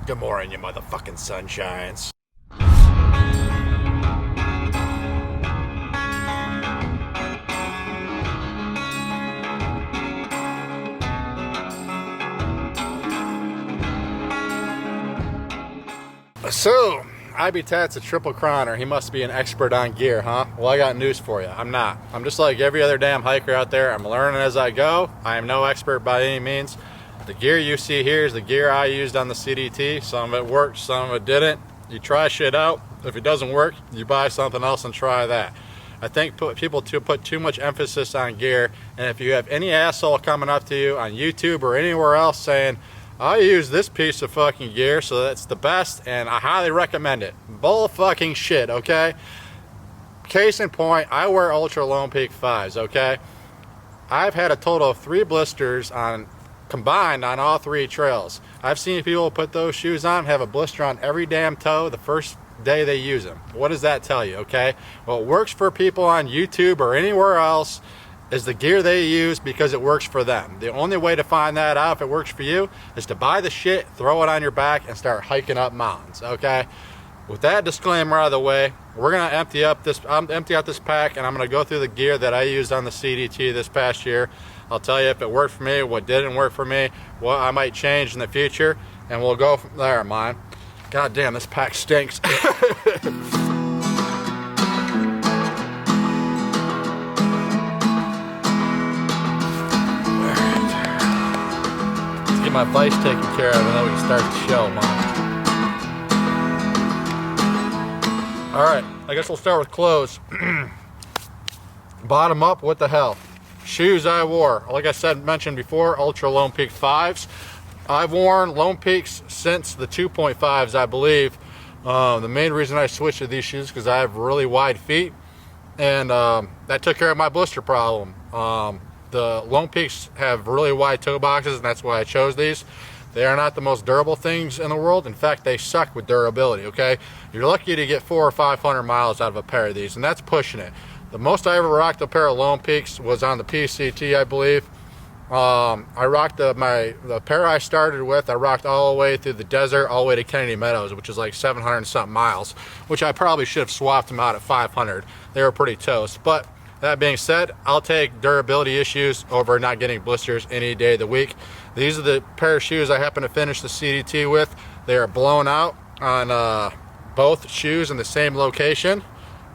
Good morning, you motherfucking sunshines. So, Habitat's a triple crowner. He must be an expert on gear, huh? Well, I got news for you. I'm not. I'm just like every other damn hiker out there. I'm learning as I go. I am no expert by any means. The gear you see here is the gear I used on the CDT. Some of it worked, some of it didn't. You try shit out. If it doesn't work, you buy something else and try that. I think people put too much emphasis on gear, and if you have any asshole coming up to you on YouTube or anywhere else saying, I use this piece of fucking gear, so that's the best, and I highly recommend it. Bull fucking shit, okay? Case in point, I wear Ultra Lone Peak 5s, okay? I've had a total of 3 blisters combined on all 3 trails. I've seen people put those shoes on, have a blister on every damn toe the first day they use them. What does that tell you, okay? What works for people on YouTube or anywhere else is the gear they use because it works for them. The only way to find that out if it works for you is to buy the shit, throw it on your back, and start hiking up mountains, okay? With that disclaimer out of the way, we're gonna empty out this pack, and I'm gonna go through the gear that I used on the CDT this past year. I'll tell you if it worked for me, what didn't work for me, what I might change in the future, and we'll go from there, man. God damn, this pack stinks. Get my vice taken care of and then we can start the show, man. Alright, I guess we'll start with clothes. Bottom up, what the hell? Shoes I wore, like I mentioned before, Ultra Lone Peak 5s. I've worn Lone Peaks since the 2.5s, I believe. The main reason I switched to these shoes is because I have really wide feet, and that took care of my blister problem. The Lone Peaks have really wide toe boxes, and that's why I chose these. They are not the most durable things in the world. In fact, they suck with durability, okay? You're lucky to get 400 or 500 miles out of a pair of these, and that's pushing it. The most I ever rocked a pair of Lone Peaks was on the PCT, I believe. I rocked the pair I started with, I rocked all the way through the desert, all the way to Kennedy Meadows, which is like 700 and something miles, which I probably should have swapped them out at 500. They were pretty toast. But that being said, I'll take durability issues over not getting blisters any day of the week. These are the pair of shoes I happen to finish the CDT with. They are blown out on both shoes in the same location.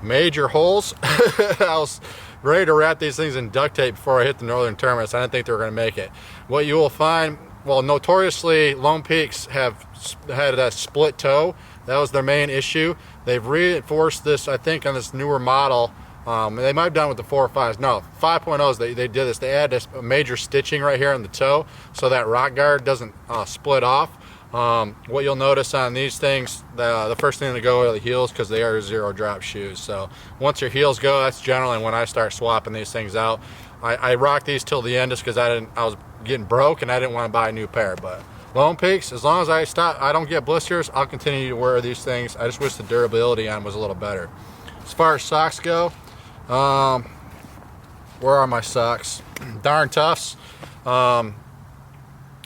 Major holes. I was ready to wrap these things in duct tape before I hit the northern terminus. I didn't think they were going to make it. What you will find, well, notoriously Lone Peaks have had a split toe. That was their main issue. They've reinforced this, I think, on this newer model. They might have done with the 4 or 5s. No, 5.0s, they did this. They added this major stitching right here on the toe so that rock guard doesn't split off. What you'll notice on these things, the first thing to go are the heels because they are 0 drop shoes. So once your heels go, that's generally when I start swapping these things out. I rock these till the end just because I was getting broke and I didn't want to buy a new pair. But Lone Peaks, as long as I don't get blisters, I'll continue to wear these things. I just wish the durability on was a little better. As far as socks go, where are my socks? Darn Toughs.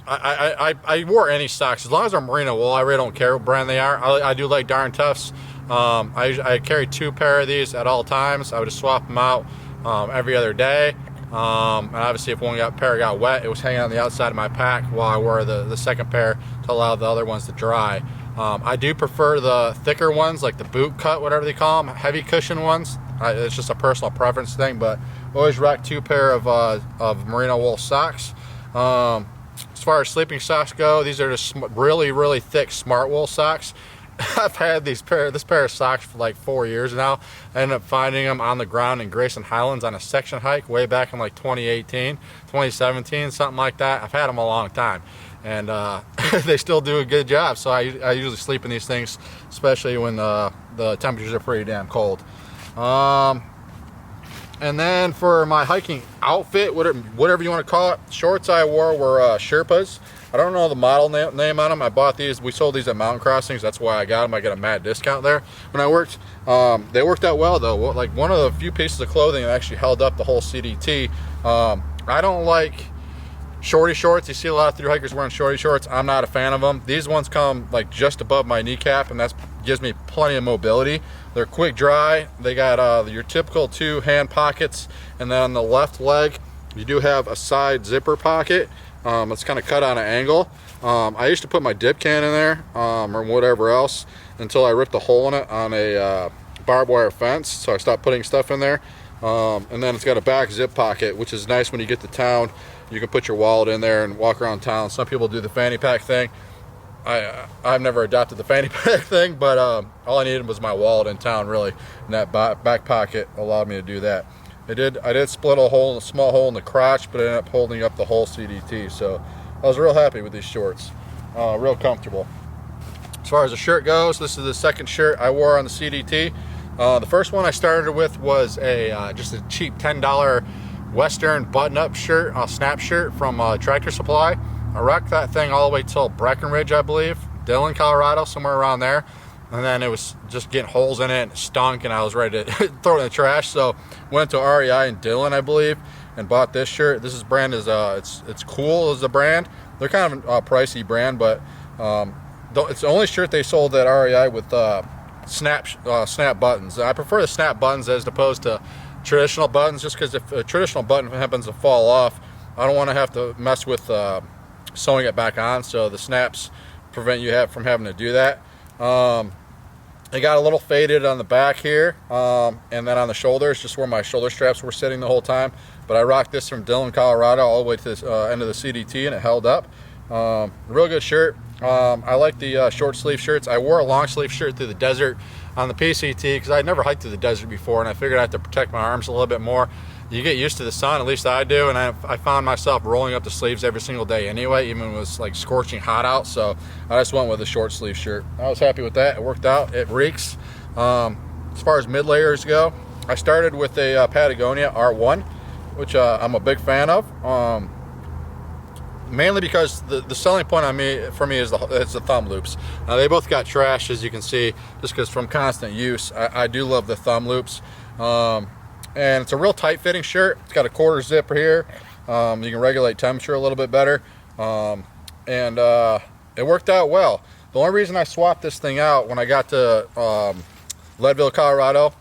I wore any socks as long as they're merino wool. I really don't care what brand they are. I do like Darn Toughs. I carry 2 pair of these at all times. I would just swap them out every other day. And obviously, if one pair got wet, it was hanging on the outside of my pack while I wore the second pair to allow the other ones to dry. I do prefer the thicker ones, like the boot cut, whatever they call them, heavy cushion ones. It's just a personal preference thing, but always rock 2 pair of merino wool socks. As far as sleeping socks go, these are just really, really thick smart wool socks. I've had this pair of socks for like 4 years now. I ended up finding them on the ground in Grayson Highlands on a section hike way back in like 2018, 2017, something like that. I've had them a long time, and they still do a good job. So I usually sleep in these things, especially when the temperatures are pretty damn cold. And then for my hiking outfit, whatever you want to call it, shorts I wore were Sherpas. I don't know the model name on them. I bought these. We sold these at Mountain Crossings. That's why I got them. I got a mad discount there when I worked. They worked out well though. Like one of the few pieces of clothing that actually held up the whole CDT. I don't like shorty shorts. You see a lot of thru hikers wearing shorty shorts. I'm not a fan of them. These ones come like just above my kneecap, and that gives me plenty of mobility. They're quick dry. They got your typical 2 hand pockets, and then on the left leg you do have a side zipper pocket. It's kind of cut on an angle. I used to put my dip can in there or whatever else until I ripped a hole in it on a barbed wire fence, so I stopped putting stuff in there. And then it's got a back zip pocket, which is nice when you get to town. You can put your wallet in there and walk around town. Some people do the fanny pack thing. I've never adopted the fanny pack thing, but all I needed was my wallet in town, really, and that back pocket allowed me to do that. I did split a small hole in the crotch, but it ended up holding up the whole CDT, so I was real happy with these shorts. Real comfortable. As far as the shirt goes, this is the second shirt I wore on the CDT. The first one I started with was just a cheap $10 Western button-up shirt, snap shirt from Tractor Supply. I rocked that thing all the way till Breckenridge, I believe, Dillon, Colorado, somewhere around there. And then it was just getting holes in it, and it stunk, and I was ready to throw it in the trash. So went to REI in Dillon, I believe, and bought this shirt. This brand is it's Cool is the brand. They're kind of a pricey brand, but it's the only shirt they sold at REI with snap buttons. I prefer the snap buttons as opposed to traditional buttons, just because if a traditional button happens to fall off, I don't want to have to mess with sewing it back on. So the snaps prevent you from having to do that. It got a little faded on the back here, and then on the shoulders, just where my shoulder straps were sitting the whole time. But I rocked this from Dillon, Colorado, all the way to the end of the CDT, and it held up. Real good shirt. I like the short sleeve shirts. I wore a long sleeve shirt through the desert on the PCT because I'd never hiked through the desert before, and I figured I had to protect my arms a little bit more. You get used to the sun, at least I do, and I found myself rolling up the sleeves every single day anyway, even when it was like scorching hot out. So I just went with a short sleeve shirt. I was happy with that. It worked out. It reeks. As far as mid layers go, I started with a Patagonia R1, which I'm a big fan of. Mainly because the selling point for me is the thumb loops. Now they both got trash, as you can see, just because from constant use. I do love the thumb loops. And it's a real tight fitting shirt. It's got a quarter zipper here. You can regulate temperature a little bit better. And it worked out well. The only reason I swapped this thing out when I got to Leadville, Colorado,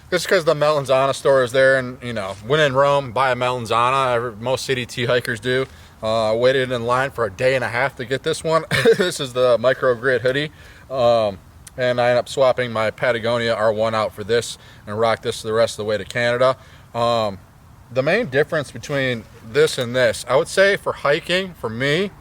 just because the Melanzana store is there, and when in Rome, buy a Melanzana. Most CDT hikers do. I waited in line for a day and a half to get this one. This is the microgrid hoodie. And I ended up swapping my Patagonia R1 out for this and rocked this the rest of the way to Canada. The main difference between this and this, I would say for hiking, for me,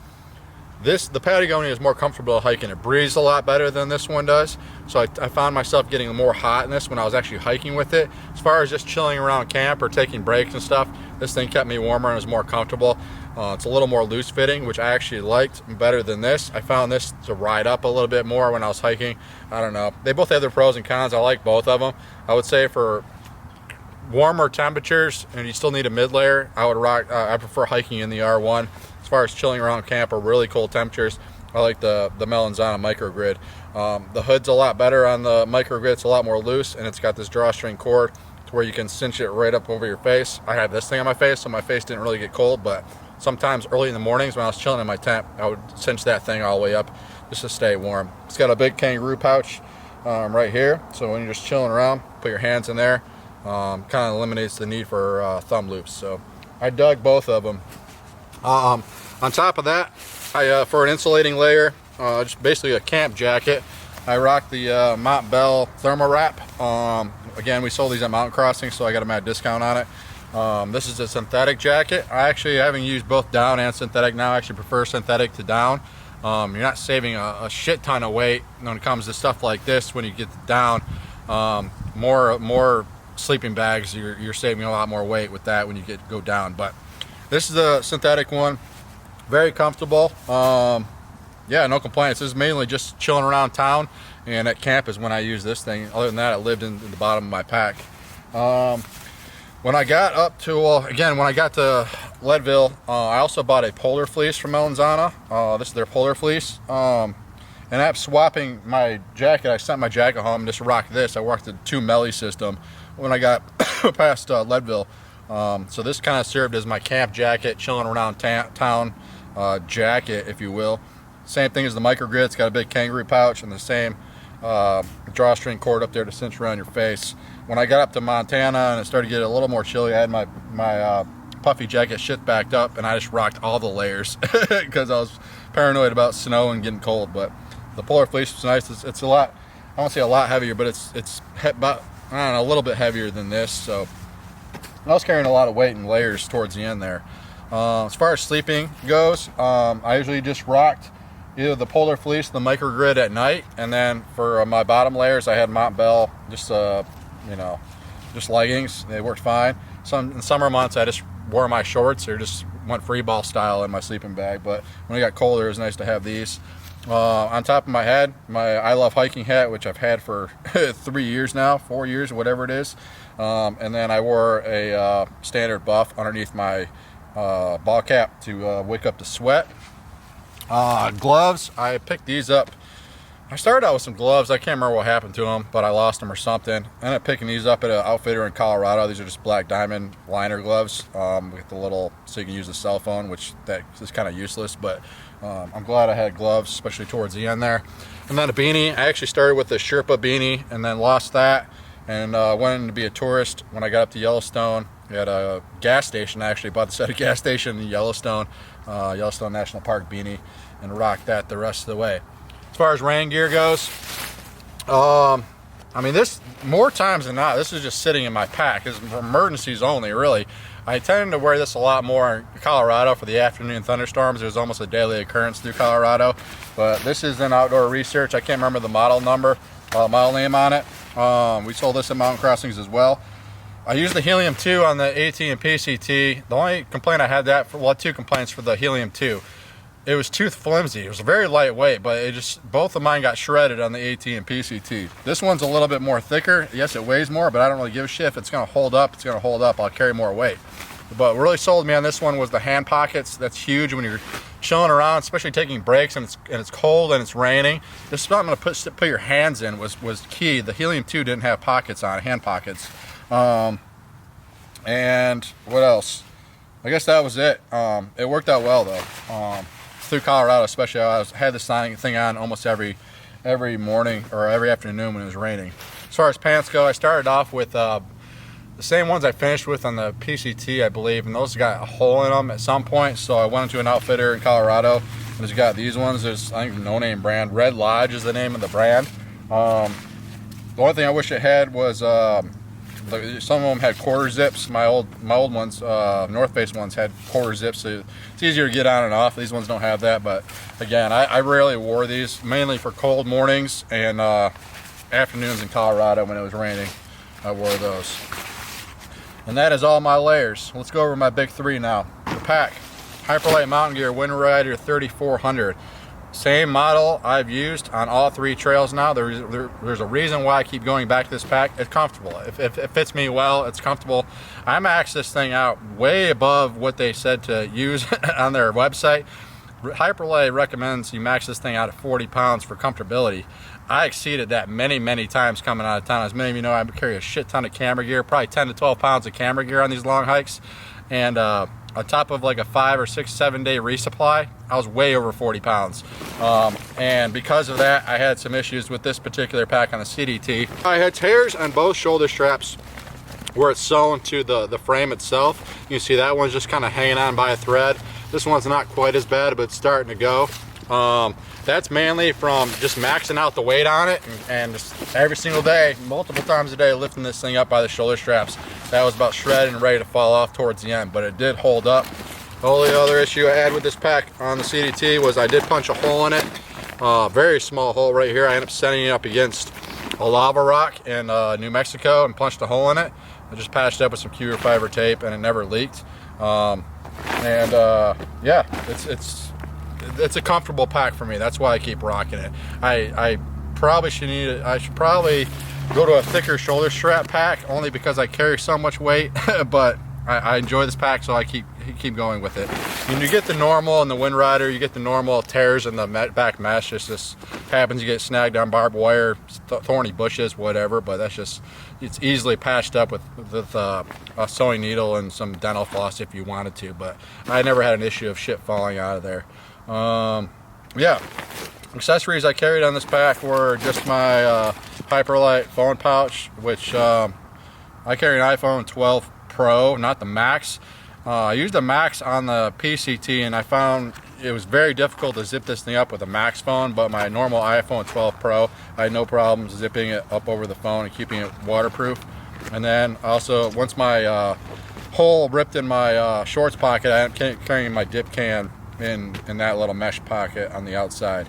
the Patagonia is more comfortable hiking. It breathes a lot better than this one does. So I found myself getting more hot in this when I was actually hiking with it. As far as just chilling around camp or taking breaks and stuff, this thing kept me warmer and was more comfortable. It's a little more loose fitting, which I actually liked better than this. I found this to ride up a little bit more when I was hiking. I don't know. They both have their pros and cons. I like both of them. I would say for warmer temperatures and you still need a mid layer, I prefer hiking in the R1. As far as chilling around camp or really cold temperatures, I like the Melanzana microgrid. The hood's a lot better on the microgrid. It's a lot more loose, and it's got this drawstring cord to where you can cinch it right up over your face. I had this thing on my face, so my face didn't really get cold, but sometimes early in the mornings when I was chilling in my tent, I would cinch that thing all the way up just to stay warm. It's got a big kangaroo pouch right here, so when you're just chilling around, put your hands in there. Kind of eliminates the need for thumb loops. So I dug both of them. On top of that, for an insulating layer, just basically a camp jacket, I rocked the Mont Bell thermal wrap. Again, we sold these at Mountain Crossing, so I got them at a discount on it. This is a synthetic jacket. I actually haven't used both down and synthetic now. I actually prefer synthetic to down. You're not saving a shit ton of weight when it comes to stuff like this. When you get down, more sleeping bags, you're saving a lot more weight with that when you go down. But this is a synthetic one, very comfortable. Yeah, no complaints. This is mainly just chilling around town, and at camp is when I use this thing. Other than that, it lived in the bottom of my pack. When I got up to, again, when I got to Leadville, I also bought a polar fleece from Melanzana. This is their polar fleece. And after swapping my jacket, I sent my jacket home and just rocked this. I rocked the 2 Melly system when I got past Leadville. So this kind of served as my camp jacket, chilling around town jacket, if you will. Same thing as the microgrid. It's got a big kangaroo pouch and the same drawstring cord up there to cinch around your face. When I got up to Montana and it started to get a little more chilly, I had my puffy jacket shit backed up, and I just rocked all the layers because I was paranoid about snow and getting cold. But the polar fleece was nice. It's a lot, I won't say a lot heavier, but it's about, I don't know, a little bit heavier than this. So I was carrying a lot of weight and layers towards the end there. As far as sleeping goes, I usually just rocked either the polar fleece, the microgrid at night, and then for my bottom layers, I had Montbell, just you know, just leggings. They worked fine. In summer months, I just wore my shorts or just went free ball style in my sleeping bag. But when it got colder, it was nice to have these. On top of my head, my I Love Hiking hat, which I've had for 3 years now, 4 years, whatever it is. And then I wore a standard buff underneath my ball cap to wake up the sweat. Gloves, I picked these up. I started out with some gloves. I can't remember what happened to them, but I lost them or something. I ended up picking these up at an outfitter in Colorado. These are just black diamond liner gloves with the little, so you can use the cell phone, which that is kind of useless, but I'm glad I had gloves, especially towards the end there. And then a beanie. I actually started with the Sherpa beanie and then lost that and went in to be a tourist. When I got up to Yellowstone, we had a gas station. I actually bought this at a gas station in Yellowstone, Yellowstone National Park beanie, and rocked that the rest of the way. As far as rain gear goes, I mean, this, more times than not, this is just sitting in my pack. It's for emergencies only, really. I tend to wear this a lot more in Colorado for the afternoon thunderstorms. There's almost a daily occurrence through Colorado. But this is an Outdoor Research. I can't remember the model number, model name on it. We sold this at Mountain Crossings as well. I used the Helium 2 on the AT and PCT. The only complaint I had that for, well, 2 complaints for the Helium 2. It was too flimsy. It was very lightweight, but it just, both of mine got shredded on the AT and PCT. This one's a little bit more thicker. Yes, it weighs more, but I don't really give a shit. If it's gonna hold up, it's gonna hold up. I'll carry more weight. But what really sold me on this one was the hand pockets. That's huge when you're chilling around, especially taking breaks and it's cold and it's raining. This spot I'm gonna put your hands in was key. The Helium 2 didn't have pockets on it, hand pockets. And what else? I guess that was it. It worked out well though. Through Colorado, especially, I had this thing on almost every morning or every afternoon when it was raining. As far as pants go, I started off with the same ones I finished with on the PCT, I believe, and those got a hole in them at some point. So I went into an outfitter in Colorado, and it's got these ones. There's, I think, no name brand. Red Lodge is the name of the brand. The only thing I wish it had was some of them had quarter zips. My old ones, North Face ones, had quarter zips, so it's easier to get on and off. These ones don't have that, but again, I rarely wore these, mainly for cold mornings and afternoons in Colorado when it was raining. I wore those. And that is all my layers. Let's go over my big 3 now. The pack, Hyperlight Mountain Gear Wind Rider 3400. Same model I've used on all 3 trails now. There's a reason why I keep going back to this pack. It's comfortable. If it fits me well, it's comfortable. I maxed this thing out way above what they said to use on their website. Hyperlight recommends you max this thing out at 40 pounds for comfortability. I exceeded that many times coming out of town. As many of you know, I carry a shit ton of camera gear, probably 10 to 12 pounds of camera gear on these long hikes. And on top of like a 5 or 6, 7 day resupply, I was way over 40 pounds. And because of that, I had some issues with this particular pack on the CDT. I had tears on both shoulder straps where it's sewn to the frame itself. You can see that one's just kind of hanging on by a thread. This one's not quite as bad, but it's starting to go. That's mainly from just maxing out the weight on it and just every single day, multiple times a day, lifting this thing up by the shoulder straps. That was about shredded and ready to fall off towards the end, but it did hold up. The only other issue I had with this pack on the CDT was I did punch a hole in it. Very small hole right here. I ended up setting it up against a lava rock in New Mexico and punched a hole in it. I just patched it up with some cure fiber tape and it never leaked. Yeah, it's a comfortable pack for me. That's why I keep rocking it. I probably should need it. I should probably go to a thicker shoulder strap pack only because I carry so much weight, but I enjoy this pack, so I keep going with it. When you get the normal and the Wind Rider, you get the normal tears in the back mesh. This happens, you get snagged on barbed wire, thorny bushes, whatever, but it's easily patched up with a sewing needle and some dental floss if you wanted to, but I never had an issue of shit falling out of there. Yeah, accessories I carried on this pack were just my Hyperlight phone pouch, which I carry an iPhone 12 Pro, not the Max. I used the Max on the PCT, and I found it was very difficult to zip this thing up with a Max phone, but my normal iPhone 12 Pro, I had no problems zipping it up over the phone and keeping it waterproof. And then also, once my hole ripped in my shorts pocket, I am carrying my dip can in that little mesh pocket on the outside.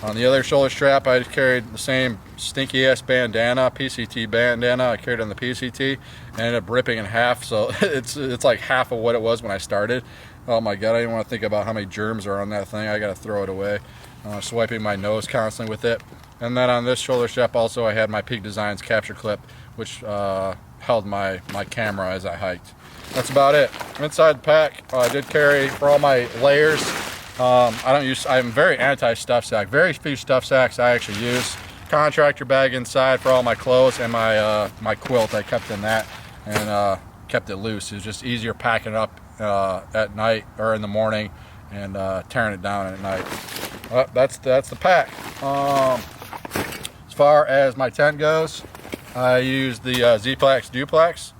On the other shoulder strap, I just carried the same stinky ass bandana, PCT bandana I carried on the PCT, and ended up ripping in half, so it's like half of what it was when I started. Oh my god, I didn't want to think about how many germs are on that thing. I gotta throw it away. Swiping my nose constantly with it. And then on this shoulder strap also I had my Peak Designs capture clip, which held my camera as I hiked. That's about it. Inside the pack, I did carry for all my layers. I'm very anti-stuff sack. Very few stuff sacks I actually use. Contractor bag inside for all my clothes, and my quilt I kept in that, and kept it loose. It was just easier packing it up at night or in the morning, and tearing it down at night. Well, that's the pack. As far as my tent goes, I used the Z-Plex Duplex.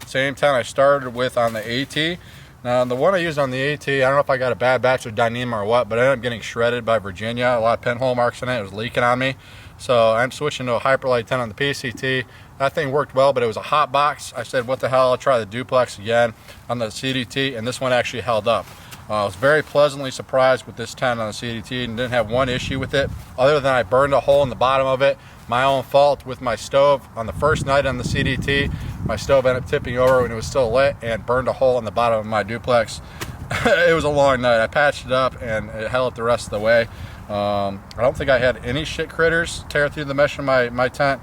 Same tent I started with on the AT. Now, the one I used on the AT, I don't know if I got a bad batch of Dyneema or what, but I ended up getting shredded by Virginia. A lot of pinhole marks in it. It was leaking on me. So I'm switching to a Hyperlight tent on the PCT. That thing worked well, but it was a hot box. I said, what the hell, I'll try the Duplex again on the CDT, and this one actually held up. I was very pleasantly surprised with this tent on the CDT and didn't have one issue with it, other than I burned a hole in the bottom of it. My own fault with my stove. On the first night on the CDT, my stove ended up tipping over when it was still lit and burned a hole in the bottom of my Duplex. It was a long night. I patched it up and it held up the rest of the way. I don't think I had any shit critters tear through the mesh of my tent.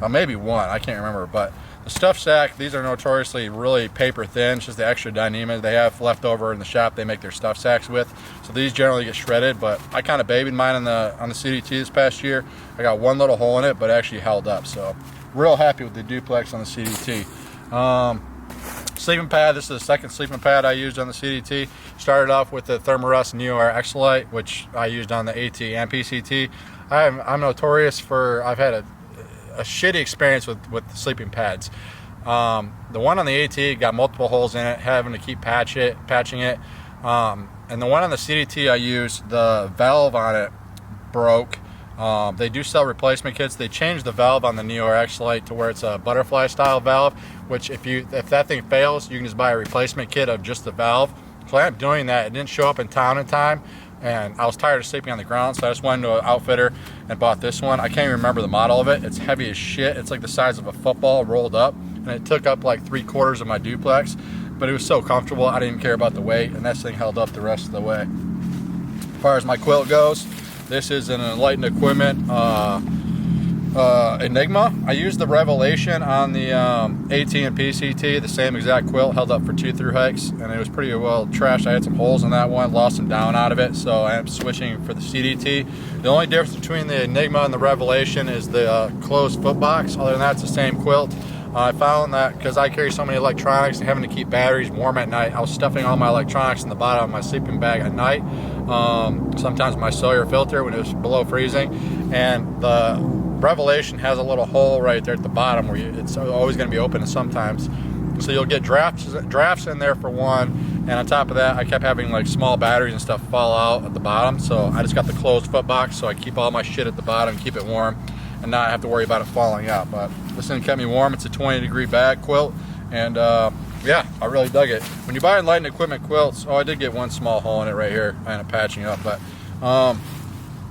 Maybe one, I can't remember, but the stuff sack, these are notoriously really paper thin. It's just the extra Dyneema they have left over in the shop they make their stuff sacks with. So these generally get shredded, but I kind of babied mine on the CDT this past year. I got one little hole in it, but it actually held up. So real happy with the Duplex on the CDT. Sleeping pad, this is the second sleeping pad I used on the CDT. Started off with the Thermarest Neo X-Lite, which I used on the AT and PCT. I'm notorious for, I've had a shitty experience with sleeping pads. The one on the AT got multiple holes in it, having to keep patching it. And the one on the CDT I used, the valve on it broke. They do sell replacement kits. They changed the valve on the Neo X-Lite to where it's a butterfly style valve, which if that thing fails, you can just buy a replacement kit of just the valve. So I ended up doing that. It didn't show up in town in time, and I was tired of sleeping on the ground, so I just went to an outfitter and bought this one. I can't even remember the model of it. It's heavy as shit. It's like the size of a football rolled up, and it took up like 3/4 of my Duplex, but it was so comfortable I didn't even care about the weight, and this thing held up the rest of the way. As far as my quilt goes, this is an Enlightened Equipment Enigma. I used the Revelation on the AT and PCT. The same exact quilt held up for 2 through hikes, and it was pretty well trashed. I had some holes in that one, lost some down out of it, so I am switching for the CDT. The only difference between the Enigma and the Revelation is the closed foot box. Other than that, it's the same quilt. I found that because I carry so many electronics and having to keep batteries warm at night, I was stuffing all my electronics in the bottom of my sleeping bag at night. Sometimes my Sawyer filter when it was below freezing, and the Revelation has a little hole right there at the bottom where it's always going to be open sometimes. So you'll get drafts in there for one, and on top of that, I kept having like small batteries and stuff fall out at the bottom. So I just got the closed foot box, so I keep all my shit at the bottom, keep it warm, and not have to worry about it falling out. But this thing kept me warm. It's a 20-degree bag quilt, and yeah, I really dug it. When you buy Enlightened Equipment quilts, I did get one small hole in it right here. I ended up patching up, but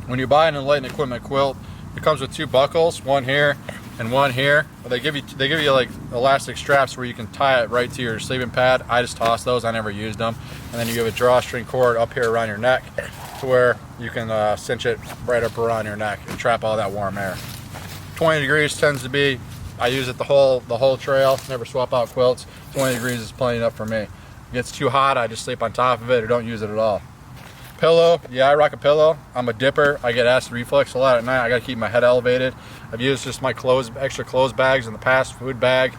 when you buy an Enlightened Equipment quilt, it comes with 2 buckles, one here and one here. They give you like elastic straps where you can tie it right to your sleeping pad. I just tossed those. I never used them. And then you give a drawstring cord up here around your neck to where you can cinch it right up around your neck and trap all that warm air. 20 degrees tends to be, I use it the whole trail, never swap out quilts. 20 degrees is plenty enough for me. If it gets too hot, I just sleep on top of it or don't use it at all. Pillow, yeah, I rock a pillow. I'm a dipper. I get acid reflux a lot at night. I gotta keep my head elevated. I've used just my extra clothes bags in the past, food bag,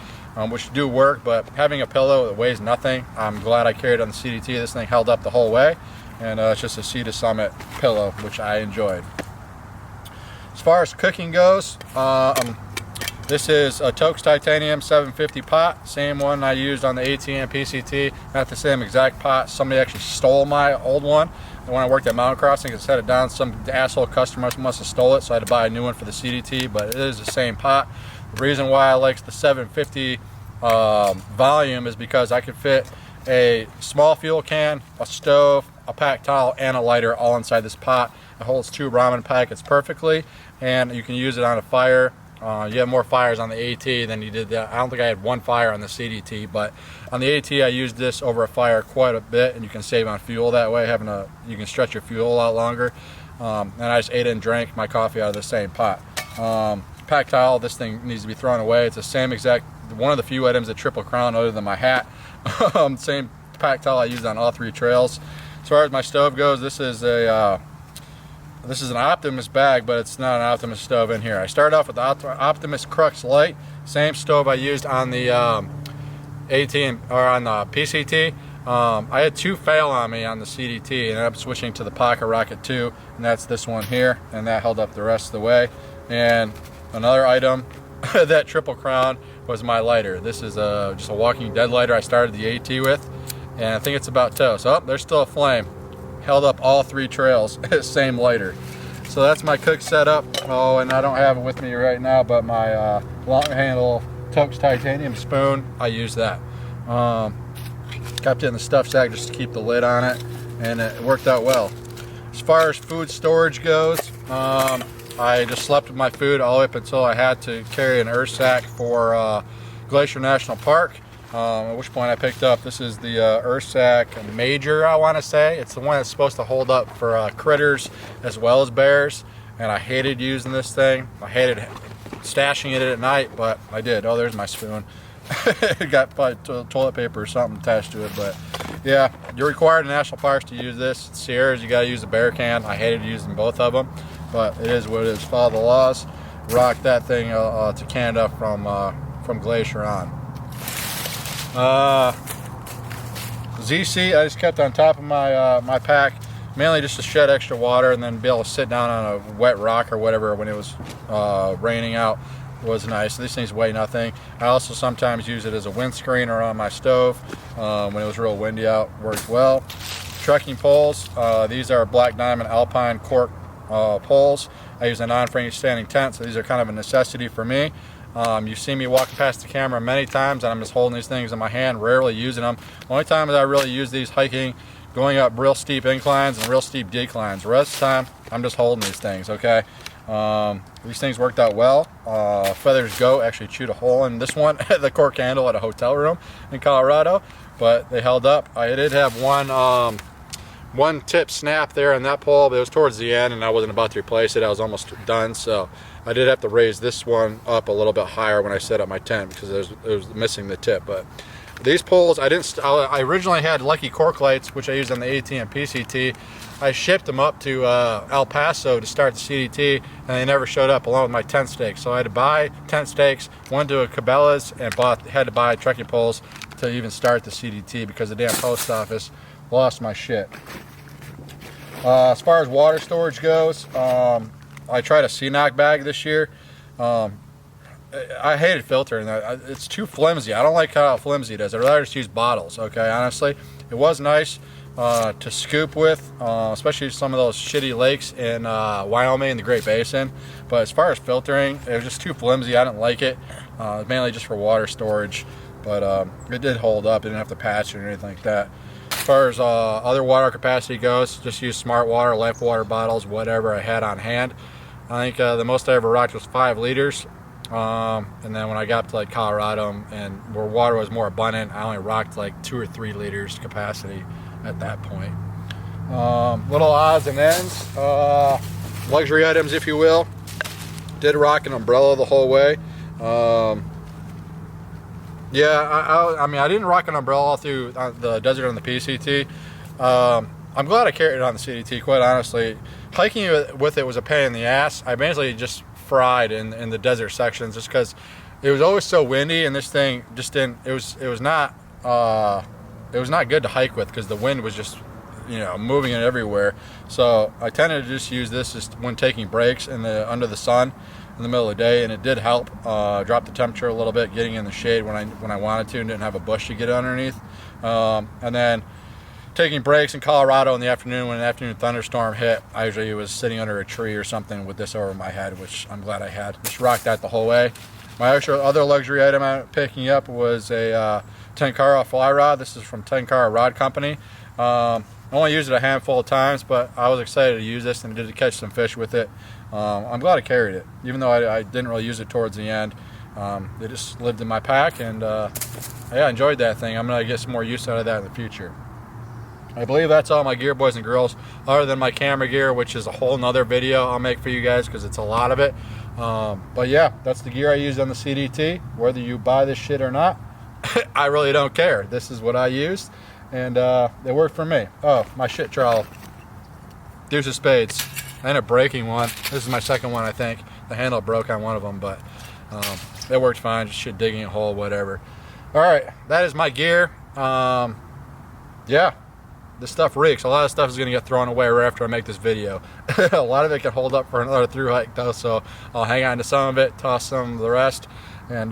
which do work, but having a pillow that weighs nothing, I'm glad I carried on the CDT. This thing held up the whole way, and it's just a Sea to Summit pillow, which I enjoyed. As far as cooking goes, this is a Toaks Titanium 750 pot, same one I used on the ATM PCT, not the same exact pot. Somebody actually stole my old one. And when I worked at Mountain Crossing, I set it down, some asshole customer must have stole it, so I had to buy a new one for the CDT, but it is the same pot. The reason why I like the 750 volume is because I could fit a small fuel can, a stove, a packed towel, and a lighter all inside this pot. It holds 2 ramen packets perfectly, and you can use it on a fire. You have more fires on the AT than you did I don't think I had 1 fire on the CDT, but on the AT I used this over a fire quite a bit, and you can save on fuel that way. You can stretch your fuel a lot longer. And I just ate and drank my coffee out of the same pot. Pack towel, this thing needs to be thrown away. It's the same exact, one of the few items that Triple Crown other than my hat. Same pack towel I used on all 3 trails. As far as my stove goes, this is an Optimus bag, but it's not an Optimus stove in here. I started off with the Optimus Crux Lite, same stove I used on the AT or on the PCT. I had 2 fail on me on the CDT, and ended up switching to the Pocket Rocket 2, and that's this one here, and that held up the rest of the way. And another item that Triple Crown was my lighter. This is just a Walking Dead lighter I started the AT with, and I think it's about toast. Oh, there's still a flame. Held up all 3 trails, same lighter. So that's my cook setup. Oh, and I don't have it with me right now, but my long handle Toaks Titanium spoon, I use that. Kept it in the stuff sack just to keep the lid on it, and it worked out well. As far as food storage goes, I just slept with my food all the way up until I had to carry an URSACK for Glacier National Park. At which point I picked up, this is the URSACK Major, I want to say. It's the one that's supposed to hold up for critters as well as bears, and I hated using this thing. I hated stashing it at night, but I did. Oh, there's my spoon. It got toilet paper or something attached to it, but yeah, you're required in national parks to use this. Sierras, you got to use the bear can. I hated using both of them, but it is what it is. Follow the laws. Rock that thing to Canada from Glacier on. ZC, I just kept on top of my my pack, mainly just to shed extra water and then be able to sit down on a wet rock or whatever when it was raining out. It was nice. These things weigh nothing. I also sometimes use it as a windscreen or on my stove when it was real windy out. Worked well. Trekking poles. These are Black Diamond Alpine cork poles. I use a non-freestanding tent, so these are kind of a necessity for me. You've seen me walking past the camera many times, and I'm just holding these things in my hand, rarely using them. The only time that I really use these hiking, going up real steep inclines and real steep declines. The rest of the time, I'm just holding these things, okay? These things worked out well. Feathers Goat actually chewed a hole in this one, the cork handle at a hotel room in Colorado, but they held up. I did have one tip snap there on that pole, but it was towards the end, and I wasn't about to replace it. I was almost done, so I did have to raise this one up a little bit higher when I set up my tent because it was missing the tip. But these poles, I originally had Lucky cork lights, which I used on the AT and PCT. I shipped them up to El Paso to start the CDT, and they never showed up along with my tent stakes. So I had to buy tent stakes, went to a Cabela's, and had to buy trekking poles to even start the CDT because the damn post office lost my shit. As far as water storage goes, I tried a CNOC bag this year. I hated filtering that. It's too flimsy. I don't like how flimsy it is. I'd rather just use bottles, okay, honestly. It was nice to scoop with, especially some of those shitty lakes in Wyoming and the Great Basin. But as far as filtering, it was just too flimsy. I didn't like it, mainly just for water storage. But it did hold up. Didn't have to patch it or anything like that. As far as other water capacity goes, just use Smart Water, Life Water bottles, whatever I had on hand. I think the most I ever rocked was 5 liters. And then when I got to like Colorado and where water was more abundant, I only rocked like 2 or 3 liters capacity at that point. Little odds and ends, luxury items if you will. Did rock an umbrella the whole way. Yeah, I mean, I didn't rock an umbrella all through the desert on the PCT. I'm glad I carried it on the CDT, quite honestly. Hiking with it was a pain in the ass. I basically just fried in the desert sections just because it was always so windy, and this thing just didn't. It was not good to hike with because the wind was just, you know, moving it everywhere. So I tended to just use this just when taking breaks under the sun in the middle of the day, and it did help drop the temperature a little bit, getting in the shade when I wanted to and didn't have a bush to get underneath. And then taking breaks in Colorado in the afternoon when an afternoon thunderstorm hit, I usually was sitting under a tree or something with this over my head, which I'm glad I had. Just rocked that the whole way. My other luxury item I'm picking up was a Tenkara fly rod. This is from Tenkara Rod Company. I only used it a handful of times, but I was excited to use this and did catch some fish with it. I'm glad I carried it, even though I didn't really use it towards the end. It just lived in my pack, and yeah, I enjoyed that thing. I'm going to get some more use out of that in the future. I believe that's all my gear, boys and girls, other than my camera gear, which is a whole nother video I'll make for you guys because it's a lot of it. But yeah, that's the gear I used on the CDT. Whether you buy this shit or not, I really don't care. This is what I used, and it worked for me. Oh, my shit trowel. Deuce of spades. I ended up breaking one. This is my second one, I think. The handle broke on one of them, but it worked fine. Just shit digging a hole, whatever. All right, that is my gear. Yeah. This stuff reeks. A lot of stuff is going to get thrown away right after I make this video. A lot of it can hold up for another through hike though, so I'll hang on to some of it, toss some of the rest, and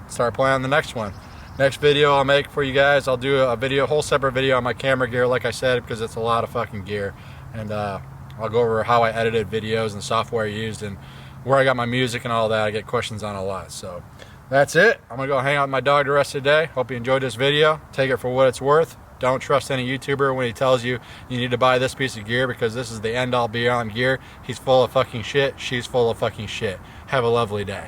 start planning the next one. Next video I'll make for you guys, I'll do a whole separate video on my camera gear, like I said, because it's a lot of fucking gear. And I'll go over how I edited videos and software I used and where I got my music and all that. I get questions on a lot. So that's it. I'm going to go hang out with my dog the rest of the day. Hope you enjoyed this video. Take it for what it's worth. Don't trust any YouTuber when he tells you you need to buy this piece of gear because this is the end all be all gear. He's full of fucking shit. She's full of fucking shit. Have a lovely day.